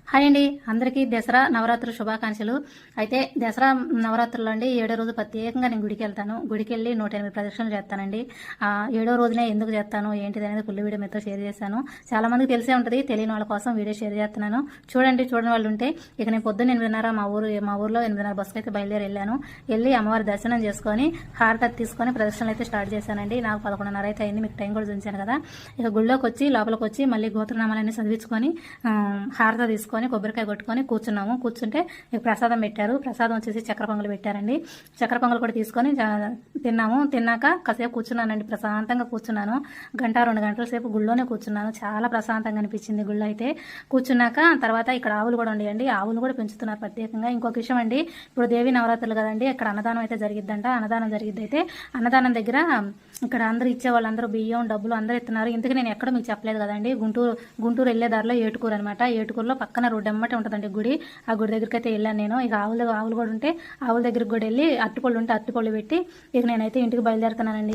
Hi అండి, అందరికీ దసరా నవరాత్రుల శుభాకాంక్షలు. అయితే దసరా నవరాత్రుల్లో అండి 7వ రోజు ప్రత్యేకంగా నేను గుడికి వెళ్తాను. గుడికి వెళ్ళి 108 ప్రదక్షిణలు చేస్తానండి. 7వ రోజునే ఎందుకు చేస్తాను ఏంటిది అనేది ఫుల్ వీడియో మీతో షేర్ చేశాను. చాలా మందికి తెలిసే ఉంటుంది, తెలియని వాళ్ళ కోసం వీడియో షేర్ చేస్తున్నాను. చూడని వాళ్ళు ఉంటే ఇక నేను పొద్దున్న 8:30 మా ఊర్లో 8:30 బస్సుకి అయితే బయలుదేరి వెళ్ళి అమ్మవారి దర్శనం చేసుకొని హారతి తీసుకొని ప్రదక్షిణలు అయితే స్టార్ట్ చేశానండి. నాకు 11:30 అయితే అయింది, మీకు టైం కూడా చూపించాను కదా. ఇక గుళ్ళోకి వచ్చి లోపలికి వచ్చి మళ్ళీ గోత్రనామాలన్నీ చదివించుకొని హారత తీసుకొని కొబ్బరికాయ కొట్టుకొని కూర్చుంటే ప్రసాదం పెట్టారు. ప్రసాదం వచ్చేసి చక్కెర పొంగలు పెట్టారండి. చక్కెర పొంగలు కూడా తీసుకొని తిన్నాక కాసేపు కూర్చున్నానండి. ప్రశాంతంగా కూర్చున్నాను. 1-2 గంటల సేపు గుళ్ళోనే కూర్చున్నాను. చాలా ప్రశాంతంగా అనిపించింది గుళ్ళో అయితే. కూర్చున్నాక తర్వాత ఇక్కడ ఆవులు కూడా ఉండేయండి, ఆవులు కూడా పెంచుతున్నారు ప్రత్యేకంగా. ఇంకొక విషయం అండి, ఇప్పుడు దేవి నవరాత్రులు కదండి, ఇక్కడ అన్నదానం అయితే జరిగిద్దంట. అన్నదానం జరిగిద్ది అయితే అన్నదానం దగ్గర ఇక్కడ అందరూ ఇచ్చే వాళ్ళందరూ బియ్యం డబ్బులు అందరూ ఇస్తున్నారు. ఇంతకు నేను ఎక్కడో మీకు చెప్పలేదు కదండి, గుంటూరు వెళ్ళే దారిలో ఏటుకూరు అనమాట. ఏటుకూరులో పక్కన రోడ్డు అమ్మటే ఉంటుందండి గుడి. ఆ గుడి దగ్గరికి అయితే వెళ్ళాను నేను. ఇక ఆవులు కూడా ఉంటే ఆవుల దగ్గరికి కూడా వెళ్ళి అరటిపళ్ళు ఉంటే అరటిపళ్ళు పెట్టి ఇక నేనైతే ఇంటికి బయలుదేరుతున్నానండి.